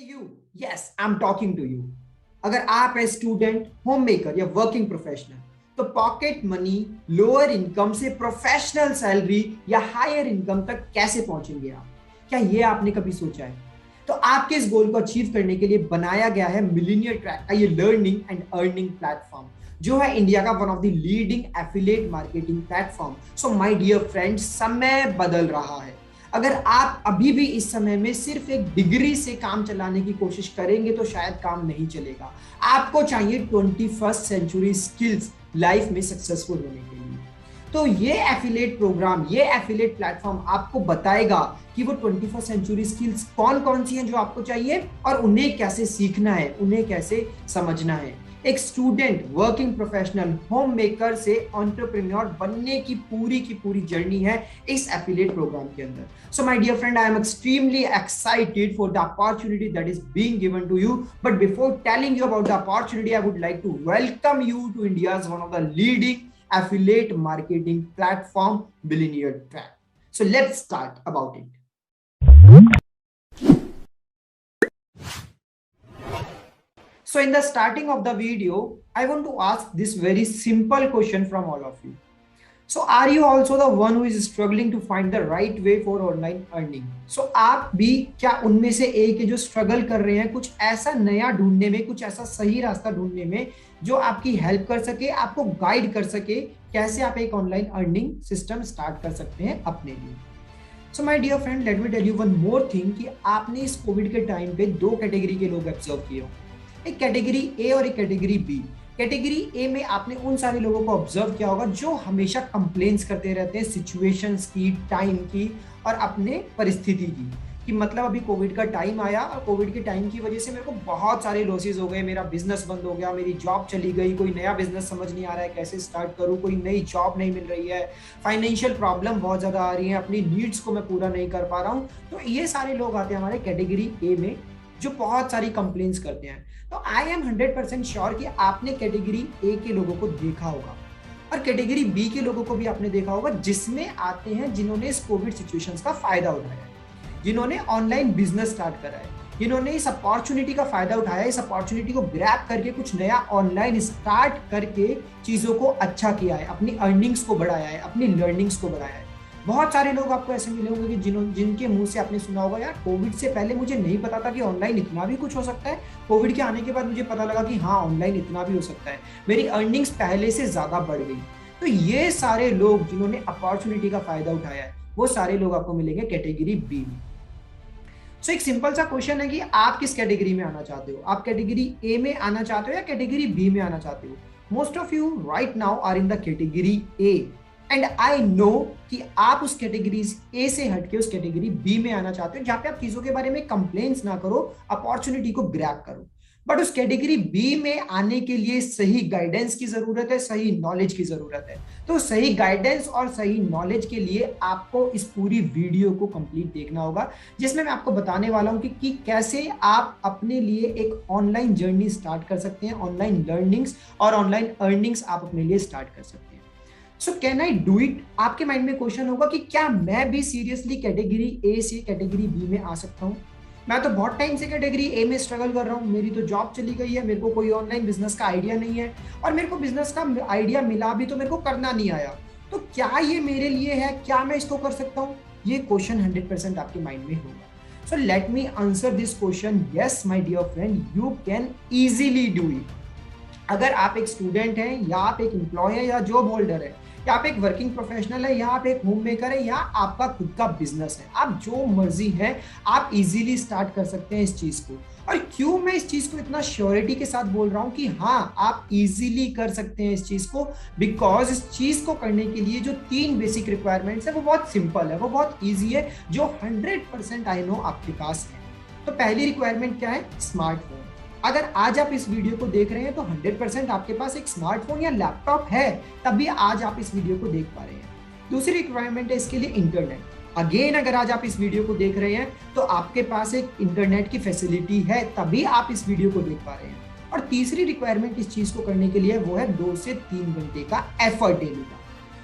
You yes I am talking to you. अगर आप है स्टूडेंट, होम मेकर या वर्किंग प्रोफेशनल, तो पॉकेट मनी, लोअर इनकम से प्रोफेशनल सैलरी या हायर इनकम तक कैसे पहुंचेंगे आप? क्या ये आपने कभी सोचा है? तो आपके इस गोल को अचीव करने के लिए बनाया गया है मिलीनियर ट्रैक का ये लर्निंग एंड अर्निंग प्लेटफॉर्म, जो है इंडिया का one of the leading affiliate marketing platform. So my dear friends, समय बदल रहा है। अगर आप अभी भी इस समय में सिर्फ एक डिग्री से काम चलाने की कोशिश करेंगे तो शायद काम नहीं चलेगा। आपको चाहिए 21st सेंचुरी स्किल्स लाइफ में सक्सेसफुल होने के लिए। तो ये एफिलिएट प्रोग्राम, ये एफिलिएट प्लेटफॉर्म आपको बताएगा कि वो 21st सेंचुरी स्किल्स कौन कौन सी हैं जो आपको चाहिए और उन्हें कैसे सीखना है, उन्हें कैसे समझना है। एक student, working professional, home maker से एंटरप्रेन्योर बनने की पूरी जर्नी है इस एफिलिएट प्रोग्राम के अंदर। So my dear friend, I am extremely excited for the opportunity that is being given to you. But before telling you about the opportunity, I would like to welcome you to India's one of the leading affiliate marketing platform, Billionaire Track. So let's start about it. So in the starting of the video, I want to ask this very simple question from all of you. So are you also the one who is struggling to find the right way for online earning? So आप भी क्या उनमें से एक है जो struggle कर रहे हैं कुछ ऐसा नया ढूंढने में, कुछ ऐसा सही रास्ता ढूंढने में जो आपकी हेल्प कर सके, आपको गाइड कर सके कैसे आप एक ऑनलाइन अर्निंग सिस्टम स्टार्ट कर सकते हैं अपने लिए। So my dear friend, let me tell you one more thing कि आपने इस कोविड के टाइम पे दो कैटेगरी के लोग ऑब्जर्व किए हो, एक कैटेगरी ए और एक कैटेगरी बी। कैटेगरी ए में आपने उन सारे लोगों को ऑब्जर्व किया होगा जो हमेशा कंप्लेंट्स करते रहते हैं सिचुएशंस की, टाइम की और अपने परिस्थिति की, कि मतलब अभी कोविड का टाइम आया और कोविड के टाइम की वजह से मेरे को बहुत सारे लॉसेस हो गए, मेरा बिजनेस बंद हो गया, मेरी जॉब चली गई, कोई नया बिजनेस समझ नहीं आ रहा है कैसे स्टार्ट करूं, कोई नई जॉब नहीं मिल रही है, फाइनेंशियल प्रॉब्लम बहुत ज़्यादा आ रही है, अपनी नीड्स को मैं पूरा नहीं कर पा रहा हूँ। तो ये सारे लोग आते हैं हमारे कैटेगरी ए में जो बहुत सारी कंप्लेंट्स करते हैं। तो आई एम 100% श्योर कि आपने कैटेगरी ए के लोगों को देखा होगा और कैटेगरी बी के लोगों को भी आपने देखा होगा, जिसमें आते हैं जिन्होंने इस कोविड सिचुएशंस का फायदा उठाया है, जिन्होंने ऑनलाइन बिजनेस स्टार्ट करा है, जिन्होंने इस अपॉर्चुनिटी का फायदा उठाया, इस अपॉर्चुनिटी को ग्रैब करके कुछ नया ऑनलाइन स्टार्ट करके चीजों को अच्छा किया है, अपनी अर्निंग्स को बढ़ाया है, अपनी लर्निंग्स को बढ़ाया है। बहुत सारे लोग आपको ऐसे मिले होंगे कि जिनके मुंह से आपने सुना होगा, यार कोविड से पहले मुझे नहीं पता था कि ऑनलाइन इतना भी कुछ हो सकता है, कोविड के आने के बाद मुझे पता लगा कि हाँ ऑनलाइन इतना भी हो सकता है, मेरी अर्निंग्स पहले से ज्यादा बढ़ गई। तो ये सारे लोग जिन्होंने अपॉर्चुनिटी का फायदा उठाया है, वो सारे लोग आपको मिलेंगे कैटेगरी बी में। सो एक सिंपल सा क्वेश्चन है कि आप किस कैटेगरी में आना चाहते हो? आप कैटेगरी ए में आना चाहते हो या कैटेगरी बी में आना चाहते हो? Most of you right now are in the category A and I know कि आप उस कैटेगरी ए से हटके उस कैटेगरी बी में आना चाहते हो, जहां पे आप चीजों के बारे में कंप्लेंट्स ना करो, अपॉर्चुनिटी को ग्रैब करो। बट उस कैटेगरी बी में आने के लिए सही गाइडेंस की जरूरत है, सही नॉलेज की जरूरत है। तो सही गाइडेंस और सही नॉलेज के लिए आपको इस पूरी वीडियो को कंप्लीट देखना होगा, जिसमें मैं आपको बताने वाला हूं कि कैसे आप अपने लिए एक ऑनलाइन जर्नी स्टार्ट कर सकते हैं, ऑनलाइन लर्निंग्स और ऑनलाइन अर्निंग्स आप अपने लिए स्टार्ट कर सकते हैं। So can I do it? आपके माइंड में क्वेश्चन होगा कि क्या मैं भी सीरियसली कैटेगरी ए से कैटेगरी बी में आ सकता हूं? मैं तो बहुत टाइम से कैटेगरी ए में स्ट्रगल कर रहा हूँ, मेरी तो जॉब चली गई है, मेरे को कोई ऑनलाइन बिजनेस का आइडिया नहीं है और मेरे को बिजनेस का आइडिया मिला भी तो मेरे को करना नहीं आया। तो क्या ये मेरे लिए है? क्या मैं इसको कर सकता हूँ? ये क्वेश्चन 100% आपके माइंड में होगा। So let me answer this question. Yes my dear friend, you can easily do it. अगर आप एक स्टूडेंट हैं या आप एक एम्प्लॉय है या जॉब होल्डर है या आप एक वर्किंग प्रोफेशनल है या आप एक होम मेकर है या आपका खुद का बिजनेस है, आप जो मर्जी है आप इजीली स्टार्ट कर सकते हैं इस चीज को। और क्यों मैं इस चीज को इतना श्योरिटी के साथ बोल रहा हूं कि हाँ आप इजीली कर सकते हैं इस चीज को? बिकॉज इस चीज को करने के लिए जो 3 बेसिक रिक्वायरमेंट्स है वो बहुत सिंपल है, वो बहुत ईजी है, जो 100% आई नो आपके पास है। तो पहली रिक्वायरमेंट क्या है? स्मार्टफोन। अगर आज आप इस वीडियो को देख रहे हैं तो 100% आपके पास एक स्मार्टफोन या लैपटॉप है, तभी आज आप इस वीडियो को देख पा रहे हैं। दूसरी रिक्वायरमेंट है इसके लिए इंटरनेट। अगेन अगर आज आप इस वीडियो को देख रहे हैं तो आपके पास एक इंटरनेट की फैसिलिटी है, तभी आप इस वीडियो को देख पा रहे हैं। और तीसरी रिक्वायरमेंट इस चीज को करने के लिए वो है 2 से 3 घंटे का एफर्ट डेली का।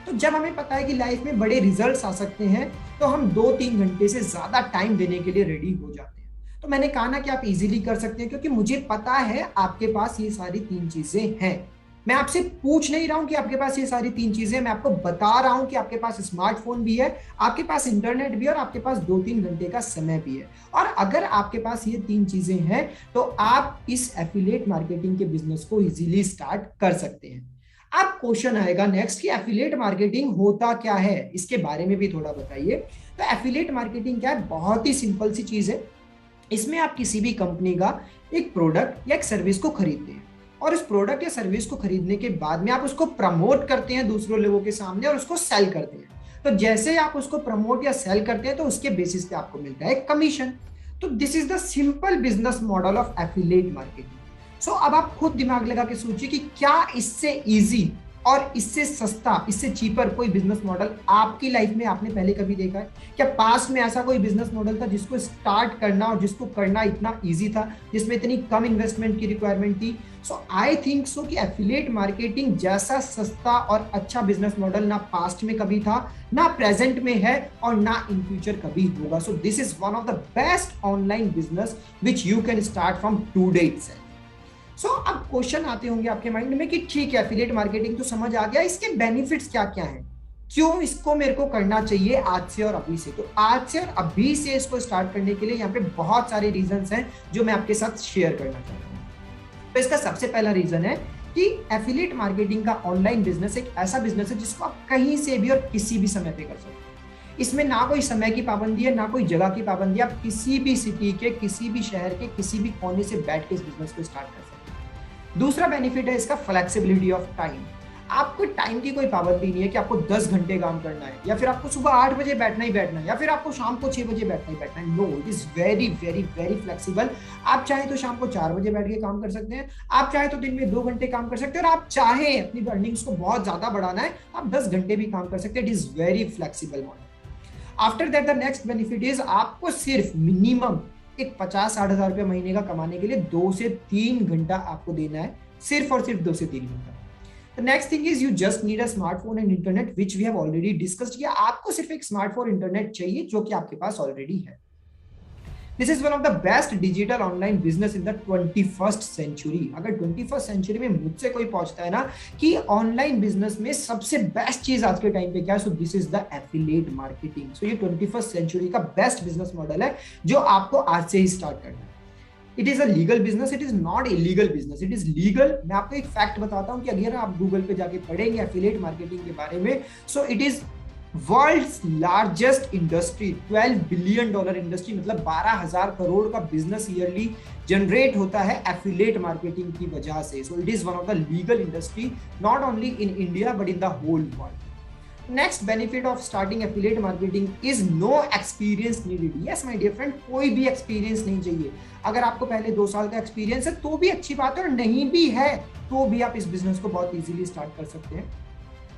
तो जब हमें पता है कि लाइफ में बड़े रिजल्ट्स आ सकते हैं तो हम 2-3 घंटे से ज्यादा टाइम देने के लिए रेडी हो जाते हैं। तो मैंने कहा ना कि आप इजीली कर सकते हैं, क्योंकि मुझे पता है आपके पास ये सारी 3 चीजें हैं। मैं आपसे पूछ नहीं रहा हूं कि आपके पास ये सारी 3 चीजें, मैं आपको बता रहा हूं कि आपके पास स्मार्टफोन भी है, आपके पास इंटरनेट भी है, और आपके पास 2-3 घंटे का समय भी है। और अगर आपके पास ये 3 चीजें हैं तो आप इस एफिलिएट मार्केटिंग के बिजनेस को इजीली स्टार्ट कर सकते हैं। अब क्वेश्चन आएगा नेक्स्ट कि एफिलिएट मार्केटिंग होता क्या है, इसके बारे में भी थोड़ा बताइए। तो एफिलिएट मार्केटिंग क्या है? बहुत ही सिंपल सी चीज है। इसमें आप किसी भी कंपनी का एक प्रोडक्ट या एक सर्विस को खरीदते हैं, और उस प्रोडक्ट या सर्विस को खरीदने के बाद में आप उसको प्रमोट करते हैं दूसरों लोगों के सामने और उसको सेल करते हैं। तो जैसे आप उसको प्रमोट या सेल करते हैं तो उसके बेसिस पे आपको मिलता है कमीशन। तो this is the simple business model of affiliate marketing. So अब आप खुद दिमाग लगा के सोचिए कि क्या इससे इजी और इससे सस्ता, इससे चीपर कोई बिजनेस मॉडल आपकी लाइफ में आपने पहले कभी देखा है? क्या पास में ऐसा कोई बिजनेस मॉडल था जिसको स्टार्ट करना और जिसको करना इतना इजी था, जिसमें इतनी कम इन्वेस्टमेंट की रिक्वायरमेंट थी? सो आई थिंक सो कि एफिलिएट मार्केटिंग जैसा सस्ता और अच्छा बिजनेस मॉडल ना पास्ट में कभी था, ना प्रेजेंट में है, और ना इन फ्यूचर कभी होगा। सो this is one of the best online business which you can start from today itself. अब क्वेश्चन आते होंगे आपके माइंड में कि ठीक है, एफिलिएट मार्केटिंग तो समझ आ गया, इसके बेनिफिट्स क्या क्या हैं, क्यों इसको मेरे को करना चाहिए आज से और अभी से? तो आज से और अभी से इसको स्टार्ट करने के लिए यहाँ पे बहुत सारे रीजंस हैं जो मैं आपके साथ शेयर करना चाहता हूँ। तो इसका सबसे पहला रीजन है कि एफिलिएट मार्केटिंग का ऑनलाइन बिजनेस एक ऐसा बिजनेस है जिसको आप कहीं से भी और किसी भी समय पे कर सकते हैं। इसमें ना कोई समय की पाबंदी है, ना कोई जगह की पाबंदी है। आप किसी भी सिटी के, किसी भी शहर के, किसी भी कोने से बैठ के इस बिजनेस को स्टार्ट कर सकते हैं। दूसरा बेनिफिट है इसका फ्लेक्सिबिलिटी ऑफ टाइम। आपको टाइम की कोई पाबंदी नहीं है कि आपको 10 घंटे काम करना है, या फिर आपको सुबह 8 बजे बैठना ही बैठना है, या फिर आपको शाम को 6 बजे बैठना ही बैठना है। No, it is very very very flexible. आप चाहे तो शाम को 4 बजे बैठ के काम कर सकते हैं, आप चाहे तो दिन में 2 घंटे काम कर सकते हैं, और आप चाहे अपनी अर्निंग्स को बहुत ज्यादा बढ़ाना है, आप 10 घंटे भी काम कर सकते हैं। It is very flexible model. After that the next benefit is आपको सिर्फ मिनिमम एक 50-60 हजार रुपये महीने का कमाने के लिए 2 से 3 घंटा आपको देना है, सिर्फ और सिर्फ 2 से 3 घंटा। The next thing is you just need a smartphone and internet, which we have already discussed किया। आपको सिर्फ एक स्मार्टफोन इंटरनेट चाहिए जो कि आपके पास ऑलरेडी है। This is one of the best digital online business in the 21st century। अगर 21st सेंचुरी में मुझसे कोई पूछता है ना कि ऑनलाइन बिजनेस में सबसे बेस्ट चीज आज के टाइम पे क्या है, so this is the affiliate marketing. So ये 21st सेंचुरी का बेस्ट बिजनेस मॉडल है जो आपको आज से ही स्टार्ट करना है। It is a legal business, it is not illegal business, it is legal. मैं आपको एक फैक्ट बताता हूं कि अगर आप गूगल पे जाके पढ़ेंगे एफिलिएट मार्केटिंग के बारे में, so it is world's largest industry, $12 billion industry, मतलब 12,000 करोड़ का बिजनेस ईयरली जनरेट होता है एफिलिएट मार्केटिंग की वजह से। So it is one of the legal industry, not only in India but in the whole world. Next benefit of starting affiliate marketing is no experience needed. Yes my dear friend, कोई भी experience नहीं चाहिए। अगर आपको पहले 2 साल का experience है तो भी अच्छी बात है, और नहीं भी है तो भी आप इस बिजनेस को बहुत इजीली स्टार्ट कर सकते हैं।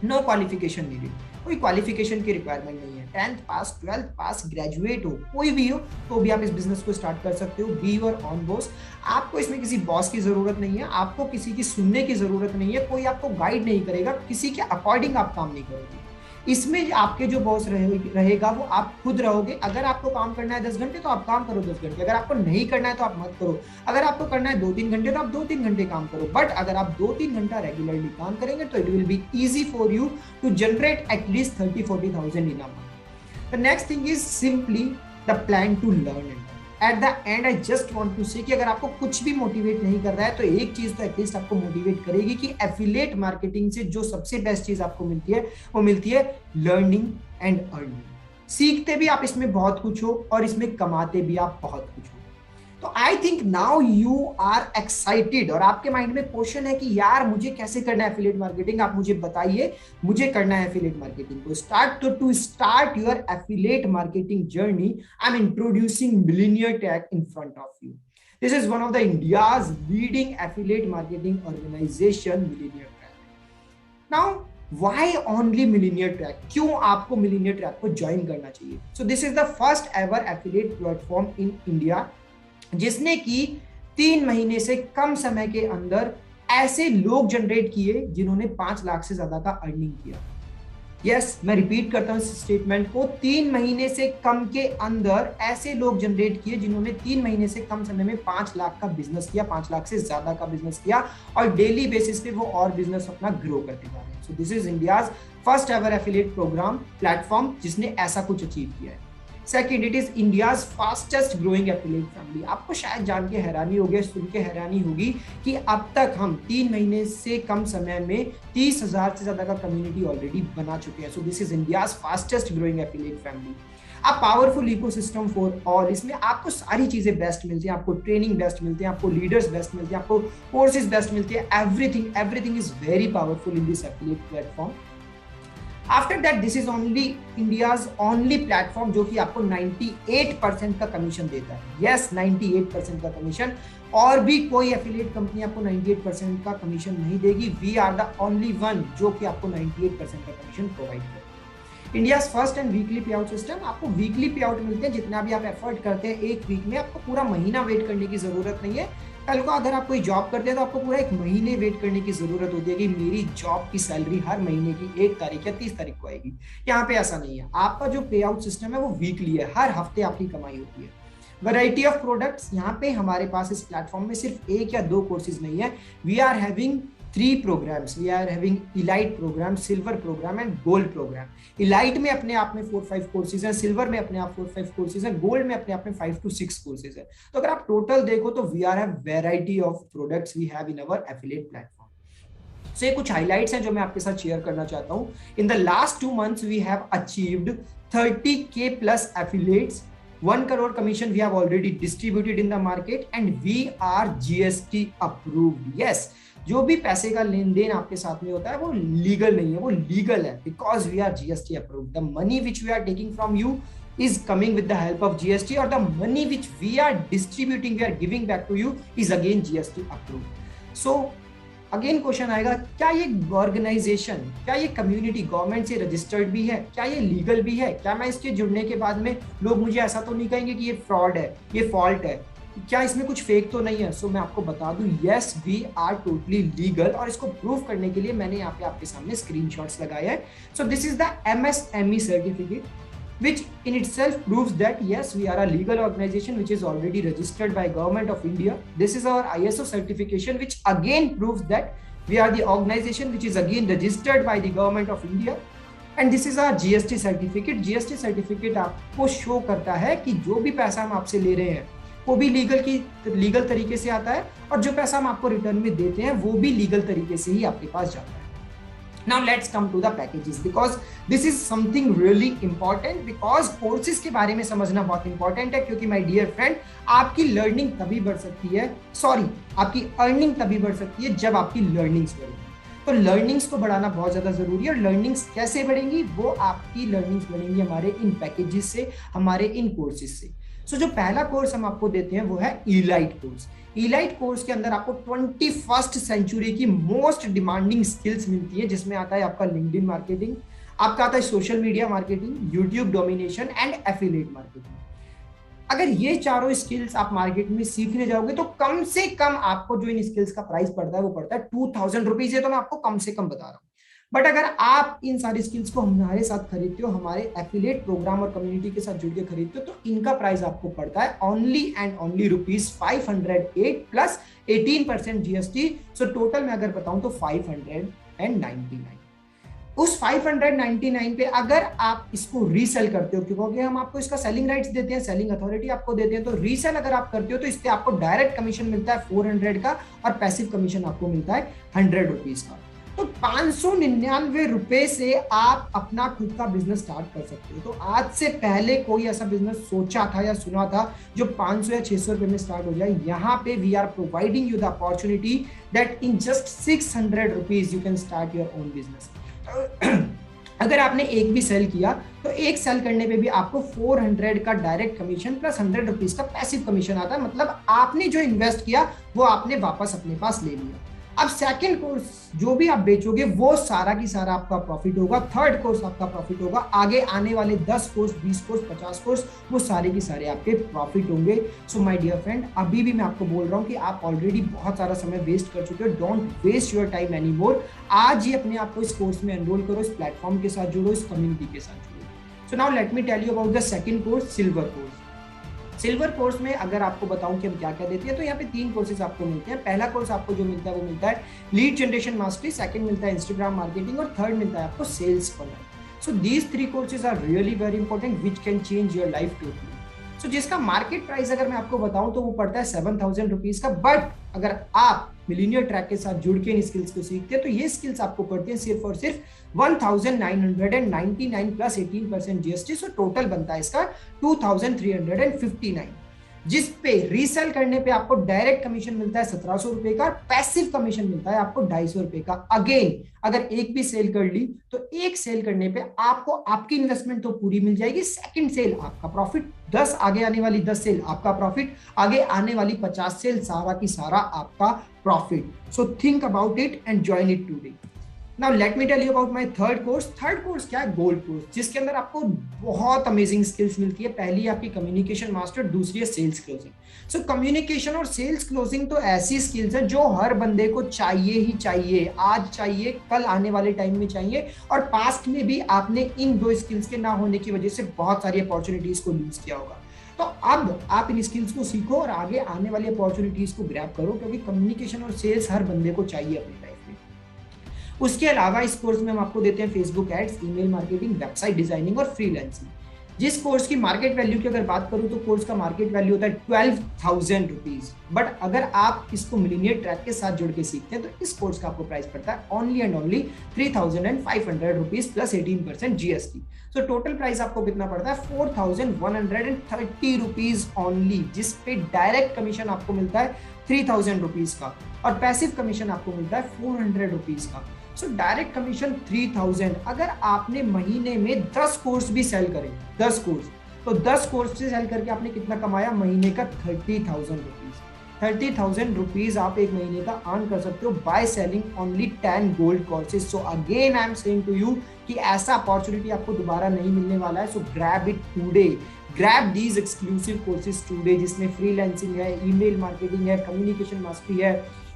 नो क्वालिफिकेशन नीडेड, कोई क्वालिफिकेशन की रिक्वायरमेंट नहीं है। 10th पास, 12th पास, ग्रेजुएट हो, कोई भी हो तो भी आप इस बिजनेस को स्टार्ट कर सकते हो। Be your on boss. आपको इसमें किसी बॉस की जरूरत नहीं है, आपको किसी की सुनने की जरूरत नहीं है, कोई आपको गाइड नहीं करेगा, किसी के अकॉर्डिंग आप काम नहीं करोगे। इसमें आपके जो बॉस रहेगा वो आप खुद रहोगे। अगर आपको काम करना है 10 घंटे तो आप काम करो 10 घंटे, अगर आपको नहीं करना है तो आप मत करो। अगर आपको करना है 2-3 घंटे तो आप 2-3 घंटे काम करो, बट अगर आप 2-3 घंटा रेगुलरली काम करेंगे तो it will be easy for you to generate at least 30-40,000 in a month. The next thing is simply the plan to learn it. At the end I just want to say कि अगर आपको कुछ भी motivate नहीं कर रहा है तो एक चीज तो एटलीस्ट आपको मोटिवेट करेगी कि एफिलिएट मार्केटिंग से जो सबसे बेस्ट चीज आपको मिलती है वो मिलती है लर्निंग एंड अर्निंग। सीखते भी आप इसमें बहुत कुछ हो और इसमें कमाते भी आप बहुत कुछ हो। तो I think now you are excited, और आपके माइंड में क्वेश्चन है कि यार मुझे कैसे करना है एफिलिएट मार्केटिंग, आप मुझे बताइए मुझे करना है एफिलिएट मार्केटिंग को स्टार्ट। तो to start your affiliate marketing journey, I am introducing Millionaire Tech in front of you. This is one of the India's leading affiliate marketing organisation, Millionaire Tech. Now Why only Millionaire Track? क्यों आपको Millionaire Track को join करना चाहिए? So this is the first ever affiliate platform in India, जिसने की 3 महीने से कम समय के अंदर ऐसे लोग जनरेट किए जिन्होंने 5 लाख से ज्यादा का अर्निंग किया। यस, मैं रिपीट करता हूँ इस स्टेटमेंट को, 3 महीने से कम के अंदर ऐसे लोग जनरेट किए जिन्होंने 3 महीने से कम समय में 5 लाख का बिजनेस किया, 5 लाख से ज्यादा का बिजनेस किया, और डेली बेसिस पे वो और बिजनेस अपना ग्रो करते जा रहे हैं। So this is India's first ever affiliate program platform जिसने ऐसा कुछ अचीव किया है। Second, it is India's fastest growing affiliate family. आपको शायद जान के हैरानी होगी, सुन के हैरानी होगी कि अब तक हम 3 महीने से कम समय में 30,000 से ज्यादा का कम्युनिटी ऑलरेडी बना चुके हैं। So this is India's fastest growing affiliate family. अब पावरफुल इकोसिस्टम फॉर ऑल, इसमें आपको सारी चीजें बेस्ट मिलती हैं, आपको ट्रेनिंग बेस्ट मिलती है, आपको लीडर्स बेस्ट मिलते हैं, आपको कोर्सेज बेस्ट मिलते हैं, everything is very powerful in this affiliate platform. After that this is only India's only platform जो कि आपको 98% का कमीशन देता है। यस, 98% का कमीशन, और भी कोई एफिलिएट कंपनी आपको 98% का कमीशन नहीं देगी। We are the only one जो कि आपको 98% का कमीशन प्रोवाइड करेगा। India's first and weekly pay out system, आपको वीकली पे आउट मिलते हैं, जितना भी आप एफर्ट करते हैं एक वीक में, आपको पूरा महीना वेट करने की जरूरत नहीं है। कल को अगर आप कोई जॉब करते हैं तो आपको पूरा 1 महीने वेट करने की जरूरत होती है कि मेरी जॉब की सैलरी हर महीने की 1 तारीख या 30 तारीख को आएगी। यहाँ पे ऐसा नहीं है, आपका जो पे आउट सिस्टम है वो वीकली है, हर हफ्ते आपकी कमाई होती है। वैरायटी ऑफ प्रोडक्ट्स, यहाँ पे हमारे पास इस प्लेटफॉर्म में सिर्फ 1 या 2 कोर्सेज नहीं है, we are having 3 programs. We are having elite program, silver program and gold program. elite में अपने आप में 4-5 कोर्सेज हैं, सिल्वर में अपने आप 4-5 कोर्सेज हैं, गोल्ड में अपने आप में 5 to 6 कोर्सेज हैं। तो अगर आप टोटल देखो तो we are have variety of products we have in our affiliate platform. So ये कुछ हाइलाइट्स हैं जो मैं आपके साथ शेयर करना चाहता हूँ। In the last 2 months we have achieved 30K plus affiliates, 1 crore commission we have already distributed in the market and we are GST approved. Yes, जो भी पैसे का लेन देन आपके साथ में होता है वो लीगल नहीं है, वो लीगल है because we are GST approved. The money which we are taking from you is coming with the help of GST, or the money which we are distributing, we are giving back to you is again GST approved. So again question आएगा, क्या ये organisation, क्या ये community government से registered भी है, क्या ये लीगल भी है, क्या मैं इसके जुड़ने के बाद में लोग मुझे ऐसा तो नहीं कहेंगे कि ये फ्रॉड है, ये फॉल्ट है, क्या इसमें कुछ फेक तो नहीं है? सो मैं आपको बता दूं, yes we are totally legal, और इसको प्रूव करने के लिए मैंने यहाँ पे आपके सामने स्क्रीनशॉट्स लगाए हैं। So this is the MSME certificate which in itself proves that yes, we are a legal organization which is already registered by Government of India. This is our ISO certification which again proves that we are the organization which is again registered by the Government of India. And this is our GST certificate. GST certificate आपको show करता है कि जो भी पैसा हम आपसे ले रहे हैं वो भी लीगल तरीके से आता है, और जो पैसा हम आपको रिटर्न में देते हैं वो भी लीगल तरीके से ही आपके पास जाता है। Now let's come to the packages because this is something really important, because courses के बारे में समझना बहुत important है, क्योंकि my dear friend आपकी लर्निंग तभी बढ़ सकती है, आपकी अर्निंग तभी बढ़ सकती है जब आपकी लर्निंग्स बढ़ेगी। तो लर्निंग्स को बढ़ाना बहुत ज्यादा जरूरी है, और लर्निंग्स कैसे बढ़ेंगी? वो आपकी लर्निंग्स बढ़ेंगी हमारे इन पैकेजेस से, हमारे इन कोर्सेज से। सो जो पहला कोर्स हम आपको देते हैं वो है इलाइट कोर्स। इलाइट कोर्स के अंदर आपको 21st सेंचुरी की मोस्ट डिमांडिंग स्किल्स मिलती है, जिसमें आता है आपका लिंक्डइन मार्केटिंग, आपका आता है social media marketing, YouTube domination and affiliate marketing. अगर ये चारों स्किल्स आप मार्केट में सीखने जाओगे तो कम से कम आपको जो इन स्किल्स का प्राइस पड़ता है वो पड़ता है 2000 रुपीज। ये तो मैं आपको कम से कम बता रहा हूँ, बट अगर आप इन सारी स्किल्स को हमारे साथ खरीदते हो, हमारे एफिलिएट प्रोग्राम और कम्युनिटी के साथ जुड़ के खरीदते हो, तो इनका प्राइस आपको पड़ता है only and only ₹508 plus 18% GST। So total में अगर बताऊं तो 599। उस 599 पे अगर आप इसको रीसेल करते हो, क्योंकि हम आपको इसका सेलिंग राइट्स देते हैं, सेलिंग अथॉरिटी आपको देते हैं, तो रीसेल अगर आप करते हो तो इस पे आपको डायरेक्ट कमीशन मिलता है 400 का, और पैसिव कमीशन आपको मिलता है 100 रुपीज का। तो 599 रुपए से आप अपना खुद का बिजनेस स्टार्ट कर सकते हो। तो आज से पहले कोई ऐसा बिजनेस सोचा था या सुना था जो 500 या 600 रुपए में स्टार्ट हो जाए? यहाँ पे we are providing you the opportunity that in just 600 rupees you can start your own business. अगर आपने एक भी सेल किया तो एक सेल करने पे भी आपको 400 का डायरेक्ट कमीशन प्लस 100 रुपीज का पैसिव कमीशन आता है। मतलब आपने जो इन्वेस्ट किया वो आपने वापस अपने पास ले लिया। अब सेकंड कोर्स जो भी आप बेचोगे वो सारा की सारा आपका प्रॉफिट होगा, थर्ड कोर्स आपका प्रॉफिट होगा, आगे आने वाले 10 कोर्स, 20 कोर्स, 50 कोर्स वो सारे की सारे आपके प्रॉफिट होंगे। सो माय डियर फ्रेंड, अभी भी मैं आपको बोल रहा हूँ कि आप ऑलरेडी बहुत सारा समय वेस्ट कर चुके हो। Don't waste your time any more. आज ही अपने आप को इस कोर्स में एनरोल करो, इस प्लेटफॉर्म के साथ जुड़ो, इस कम्युनिटी के साथ जुड़ो। So now let me tell you about the second course, silver course. Silver course में अगर आपको बताऊं कि हम क्या क्या देते हैं, तो यहाँ पे 3 कोर्सेज आपको मिलते हैं। पहला कोर्स आपको जो मिलता है वो मिलता है लीड जनरेशन मास्टरी, सेकंड मिलता है इंस्टाग्राम मार्केटिंग और थर्ड मिलता है आपको sales funnel. So these 3 courses are really very important which can change your life totally. So जिसका मार्केट प्राइस अगर मैं आपको बताऊं तो वो पड़ता है 7,000 रुपीज का, बट अगर आप मिलीनियर ट्रैक के साथ जुड़ के इन स्किल्स को सीखते हैं तो ये स्किल्स आपको पड़ती हैं सिर्फ और सिर्फ 1,999 प्लस 18% जीएसटी। सो टोटल बनता है इसका 2,359, जिस पे रीसेल करने पे आपको डायरेक्ट कमीशन मिलता है 1,700 रुपए का, पैसिव कमीशन मिलता है आपको 250 रुपए का। अगेन अगर एक भी सेल कर ली तो एक सेल करने पे आपको आपकी इन्वेस्टमेंट तो पूरी मिल जाएगी, सेकंड सेल आपका प्रॉफिट, 10 आगे आने वाली 10 सेल आपका प्रॉफिट, आगे आने वाली 50 सेल सारा की सारा आपका profit. So think about it and join it today. Now let me tell you about my third course. Third course क्या है? गोल्ड कोर्स, जिसके अंदर आपको बहुत अमेजिंग स्किल्स मिलती है। पहली आपकी कम्युनिकेशन मास्टर, दूसरी है सेल्स क्लोजिंग। सो कम्युनिकेशन और सेल्स क्लोजिंग तो ऐसी स्किल्स हैं जो हर बंदे को चाहिए ही चाहिए, आज चाहिए, कल आने वाले टाइम में चाहिए, और पास्ट में भी आपने इन 2 स्किल्स के ना होने की वजह से बहुत सारी अपॉर्चुनिटीज को लूज किया होगा। तो अब आप इन स्किल्स को सीखो और आगे आने वाली अपॉर्चुनिटीज को ग्रैब करो, क्योंकि कम्युनिकेशन और सेल्स हर बंदे को चाहिए अपनी लाइफ में। उसके अलावा इस कोर्स में हम आपको देते हैं Facebook ads, email marketing, website designing और फ्रीलांसिंग। जिस कोर्स की मार्केट वैल्यू की अगर बात करूं तो कोर्स का मार्केट वैल्यू होता है 12,000 रुपीज, बट अगर आप इसको मिलीनियर ट्रैक के साथ जुड़ के सीखते हैं तो इस कोर्स का आपको प्राइस पड़ता है only and only 3,500 rupees plus 18% GST. So total price आपको कितना पड़ता है? 4,130 रुपीज ओनली, जिस पे डायरेक्ट कमीशन आपको मिलता है 3,000 रुपीज का और पैसिव कमीशन आपको मिलता है 400 रुपीज का। So direct commission 3,000। अगर आपने महीने में 10 कोर्स भी सेल करें, 10 कोर्स, तो 10 कोर्स से सेल करके आपने कितना कमाया? महीने का 30,000 रुपीज। 30,000 रुपीज आप एक महीने का अर्न कर सकते हो by selling only 10 gold courses. So again I am saying to you कि ऐसा अपॉर्चुनिटी आपको दोबारा नहीं मिलने वाला है। सो grab it today, grab these exclusive courses today, जिसमें फ्रीलांसिंग है, ईमेल मार्केटिंग है, कम्युनिकेशन मास्टरी है,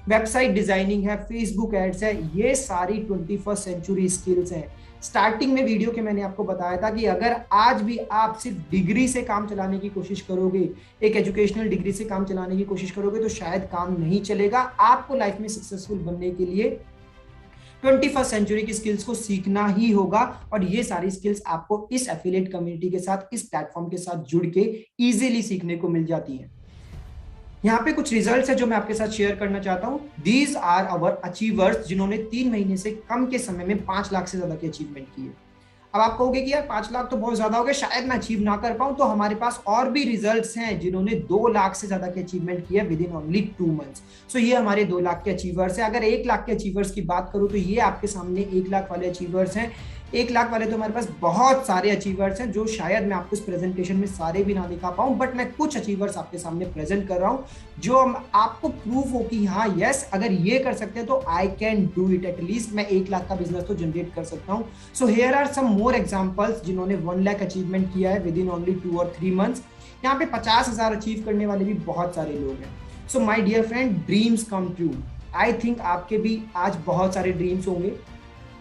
वेबसाइट डिजाइनिंग है, फेसबुक एड्स है। ये सारी 21st सेंचुरी स्किल्स हैं। स्टार्टिंग में वीडियो के मैंने आपको बताया था कि अगर आज भी आप सिर्फ डिग्री से काम चलाने की कोशिश करोगे, एक एजुकेशनल डिग्री से काम चलाने की कोशिश करोगे, तो शायद काम नहीं चलेगा। आपको लाइफ में सक्सेसफुल बनने के लिए 21st सेंचुरी की स्किल्स को सीखना ही होगा, और ये सारी स्किल्स आपको इस एफिलिएट कम्युनिटी के साथ, इस प्लेटफॉर्म के साथ जुड़ के इजीली सीखने को मिल जाती है। यहाँ पे कुछ रिजल्ट्स है जो मैं आपके साथ शेयर करना चाहता हूँ। दीज आर आवर अचीवर्स, जिन्होंने 3 महीने से कम के समय में 5 लाख से ज्यादा की अचीवमेंट की है। अब आप कहोगे कि यार 5 लाख तो बहुत ज्यादा हो गया, शायद मैं अचीव ना कर पाऊं, तो हमारे पास और भी रिजल्ट्स हैं जिन्होंने 2 लाख से ज्यादा की अचीवमेंट की है विद इन ओनली 2 मंथ्स। सो ये हमारे 2 लाख के अचीवर्स है। अगर 1 लाख के अचीवर्स की बात करूं तो ये आपके सामने 1 लाख वाले अचीवर्स हैं। 1 लाख वाले तो हमारे पास बहुत सारे अचीवर्स हैं, जो शायद मैं आपको इस प्रेजेंटेशन में सारे भी ना दिखा पाऊं, बट मैं कुछ अचीवर्स आपके सामने प्रेजेंट कर रहा हूं जो आपको प्रूफ हो कि हाँ यस, अगर ये कर सकते हैं तो I can do it. At least मैं 1 लाख का बिजनेस तो जनरेट कर सकता हूं। So here are some more examples जिन्होंने 1 लाख अचीवमेंट किया है विद इन ओनली 2 और 3 मंथ्स। यहाँ पे 50,000 अचीव करने वाले भी बहुत सारे लोग हैं। So my dear friend, dreams come true. I think आपके भी आज बहुत सारे ड्रीम्स होंगे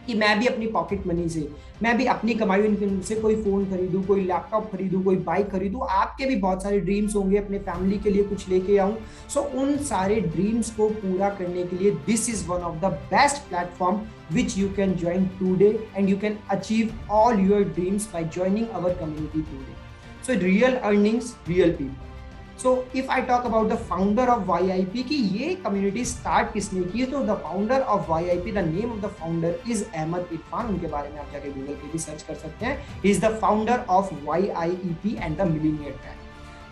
कि मैं भी अपनी पॉकेट मनी से, मैं भी अपनी कमाई इनकम से कोई फोन खरीदूं, कोई लैपटॉप खरीदूं, कोई बाइक खरीदूं। आपके भी बहुत सारे ड्रीम्स होंगे, अपने फैमिली के लिए कुछ लेके आऊं। सो उन सारे ड्रीम्स को पूरा करने के लिए this is one of the best platform which you can join today, and you can achieve all your dreams by joining our community today. So real earnings, real people. So if I talk about the founder of YIP कि ये community start किसने की, तो the founder of YIP, the name of the founder is Ahmad Irfan. उनके बारे में आप जाके गूगल पे भी सर्च कर सकते हैं। He is the founder of YIEP and the Millionaire Track.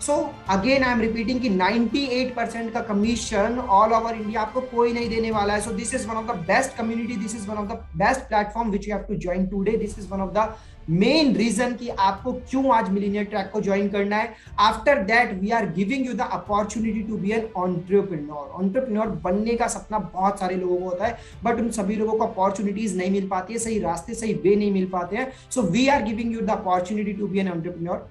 So again I am repeating कि 98% का कमीशन ऑल ओवर इंडिया आपको कोई नहीं देने वाला है। So this is one of the best community, this is one of the best platform which you have to join today, this is one of the main reason कि आपको क्यों आज मिलीनियर ट्रैक को ज्वाइन करना है। After that we are giving you the opportunity to be an entrepreneur बनने का सपना बहुत सारे लोगों को होता है, बट उन सभी लोगों को अपॉर्चुनिटीज नहीं मिल पाती है, सही रास्ते सही वे नहीं मिल पाते हैं। So we are giving you the opportunity to be an entrepreneur.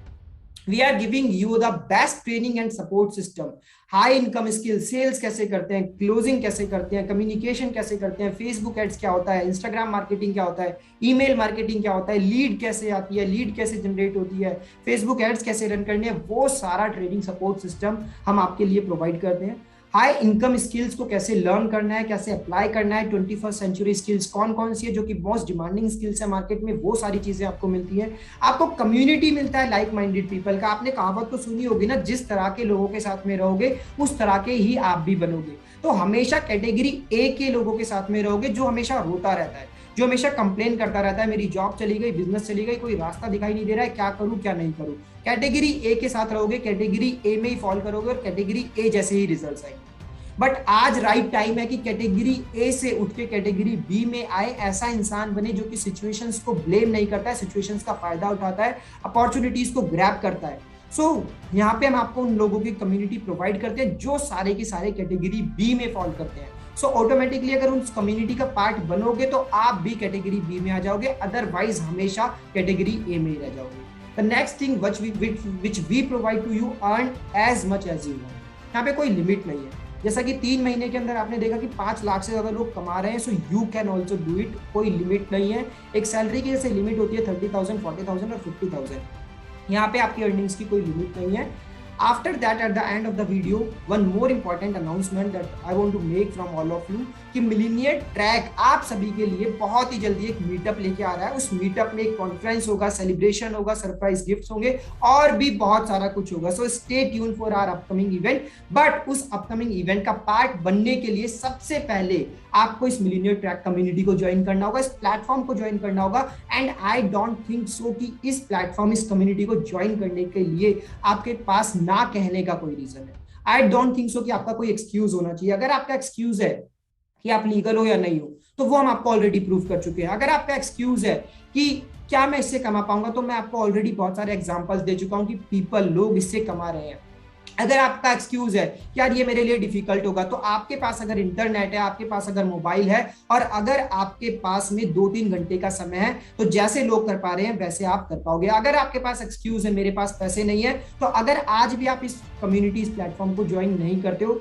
We are giving you the best training and support system, high income skill, sales कैसे करते हैं, क्लोजिंग कैसे करते हैं, कम्युनिकेशन कैसे करते हैं, फेसबुक एड्स क्या होता है, इंस्टाग्राम मार्केटिंग क्या होता है, ईमेल मार्केटिंग क्या होता है, लीड कैसे आती है, लीड कैसे जनरेट होती है, फेसबुक एड्स कैसे रन करने हैं, वो सारा ट्रेनिंग सपोर्ट सिस्टम हम आपके लिए प्रोवाइड करते हैं। हाई इनकम स्किल्स को कैसे लर्न करना है, कैसे अप्लाई करना है, 21st सेंचुरी स्किल्स कौन कौन सी है जो कि मोस्ट डिमांडिंग स्किल्स है मार्केट में, वो सारी चीजें आपको मिलती है। आपको कम्युनिटी मिलता है लाइक माइंडेड पीपल का। आपने कहावत तो सुनी होगी ना, जिस तरह के लोगों के साथ में रहोगे उस तरह के ही आप भी बनोगे। तो हमेशा कैटेगरी ए के लोगों के साथ में रहोगे, जो हमेशा रोता रहता है, जो हमेशा कंप्लेन करता रहता है, मेरी जॉब चली गई, बिजनेस चली गई, कोई रास्ता दिखाई नहीं दे रहा है, क्या करूं क्या नहीं करूं। कैटेगरी ए के साथ रहोगे, कैटेगरी ए में ही फॉल करोगे और कैटेगरी ए जैसे ही रिजल्ट्स आएंगे। बट आज राइट टाइम है कि कैटेगरी ए से उठ के कैटेगरी बी में आए, ऐसा इंसान बने जो कि सिचुएशंस को ब्लेम नहीं करता है, सिचुएशंस का फायदा उठाता है, अपॉर्चुनिटीज को ग्रैब करता है। सो यहाँ पे हम आपको उन लोगों की कम्युनिटी प्रोवाइड करते हैं जो सारे के सारे कैटेगरी बी में फॉल करते हैं। सो ऑटोमेटिकली अगर उस कम्युनिटी का पार्ट बनोगे तो आप भी कैटेगरी बी में आ जाओगे, अदरवाइज हमेशा कैटेगरी ए में ही रह जाओगे। The next thing which we provide to you, earn as much as you want। यहाँ पे कोई लिमिट नहीं है। जैसा कि 3 महीने के अंदर आपने देखा कि 5 लाख से ज्यादा लोग कमा रहे हैं, so you can also do it. कोई लिमिट नहीं है। एक सैलरी की जैसे लिमिट होती है 30,000, 40,000 और 50,000, यहाँ पे आपकी अर्निंग्स की कोई लिमिट नहीं है। After that, at the end of the video, one more important announcement that I want to make from all of you कि मिलीनियर ट्रैक आप सभी के लिए बहुत ही जल्दी एक मीटअप लेके आ रहा है। उस मीटअप में एक कॉन्फ्रेंस होगा, सेलिब्रेशन होगा, सरप्राइज गिफ्ट्स होंगे और भी बहुत सारा कुछ होगा। So stay tune for our upcoming event. But उस अपकमिंग इवेंट का पार्ट बनने के लिए सबसे पहले आपको इस मिलीनियर ट्रैक कम्युनिटी को ज्वाइन करना होगा, इस प्लेटफॉर्म को ज्वाइन करना होगा। And I don't think so कि इस प्लेटफॉर्म, इस कम्युनिटी को ज्वाइन करने के लिए आपके पास ना कहने का कोई रीजन है। आई डोंट थिंक सो कि आपका कोई एक्सक्यूज होना चाहिए। अगर आपका एक्सक्यूज है कि आप लीगल हो या नहीं हो, तो वो हम आपको ऑलरेडी प्रूव कर चुके हैं। अगर आपका एक्सक्यूज है कि क्या मैं इससे कमा पाऊंगा, तो मैं आपको ऑलरेडी बहुत सारे एग्जांपल्स दे चुका हूं कि लोग इससे कमा रहे हैं। अगर आपका एक्सक्यूज है कि यार ये मेरे लिए डिफिकल्ट होगा, तो आपके पास अगर इंटरनेट है, आपके पास अगर मोबाइल है और अगर आपके पास में 2-3 घंटे का समय है, तो जैसे लोग कर पा रहे हैं वैसे आप कर पाओगे। अगर आपके पास एक्सक्यूज है मेरे पास पैसे नहीं है, तो अगर आज भी आप इस कम्युनिटी, इस प्लेटफॉर्म को ज्वाइन नहीं करते हो,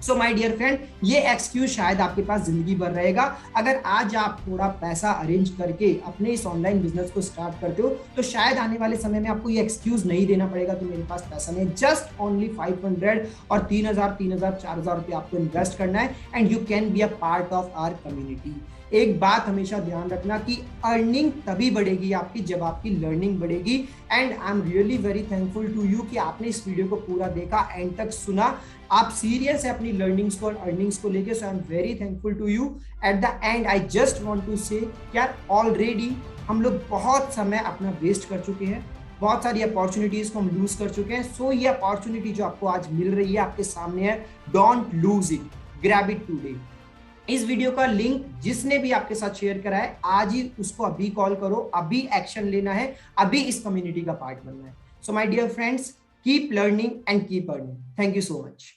सो माय डियर फ्रेंड, ये एक्सक्यूज शायद आपके पास जिंदगी भर रहेगा। अगर आज आप थोड़ा पैसा अरेंज करके अपने इस ऑनलाइन बिजनेस को स्टार्ट करते हो, तो शायद आने वाले समय में आपको ये एक्सक्यूज नहीं देना पड़ेगा कि मेरे पास पैसा नहीं। जस्ट ओनली 500 और 3,000, 4,000 रुपये आपको इन्वेस्ट करना है and you can be a part of our community. एक बात हमेशा ध्यान रखना कि अर्निंग तभी बढ़ेगी आपकी जब आपकी लर्निंग बढ़ेगी। And I am really very thankful to you कि आपने इस वीडियो को पूरा देखा, एंड तक सुना। आप सीरियस है अपनी लर्निंग्स को और अर्निंग्स को लेके, so I am very thankful to you. At the end I just want to say यार, ऑलरेडी हम लोग बहुत समय अपना वेस्ट कर चुके हैं, बहुत सारी अपॉर्चुनिटीज को हम लूज कर चुके हैं। सो ये अपॉर्चुनिटी जो आपको आज मिल रही है, आपके सामने है, don't lose it, grab it today. इस वीडियो का लिंक जिसने भी आपके साथ शेयर करा है, आज ही उसको अभी कॉल करो, अभी एक्शन लेना है, अभी इस कम्युनिटी का पार्ट बनना है। So my dear friends, keep learning and keep earning. Thank you so much.